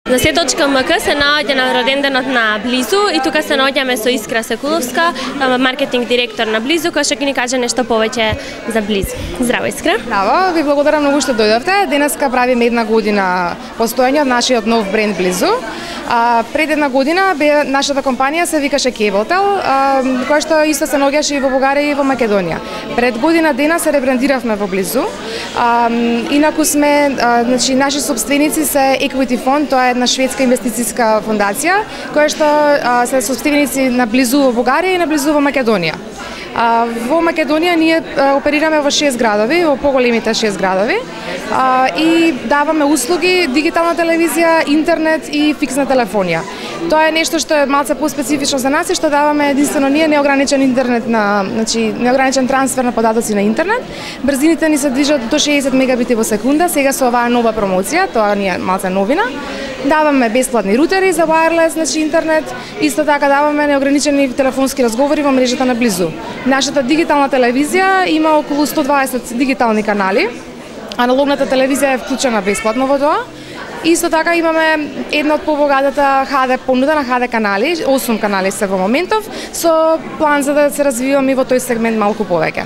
За Сет.мк се наоѓа на роденденот на Близу и тука се наоѓаме со Искра Секуловска, маркетинг директор на Близу, која ќе ни каже нешто повеќе за Близу. Здраво, Искра. Здраво, ви благодарам многу што дојдовте. Денеска правиме една година постоење од нашиот нов бренд Близу. Пред една година нашата компанија се викаше Кеблтел, која што исто се наоѓаше и во Бугарија и во Македонија. Пред година дена се ребрандиравме во Близу. Инаку сме, значи, наши собственици се Equity Fund, тоа е една шведска инвестицијска фондација, која што се собственици на Близу во Бугарија и на Близу во Македонија. Во Македонија ние оперираме во 6 градови, во поголемите 6 градови, и даваме услуги дигитална телевизија, интернет и фиксна телефонија. Тоа е нешто што е малце поспецифично за нас и што даваме единствено ние неограничен интернет значи неограничен трансфер на податоци на интернет. Брзините ни се движат до 60 мегабити во секунда, сега со оваа нова промоција, тоа ни е малце новина. Даваме бесплатни рутери за wireless, значи интернет, исто така даваме неограничени телефонски разговори во мрежата на Близу. Нашата дигитална телевизија има околу 120 дигитални канали. Аналогната телевизија е вклучена бесплатно во тоа. Исто така имаме една од побогатата HD понуда на HD канали, 8 канали се во моментов, со план за да се развиваме и во тој сегмент малку повеќе.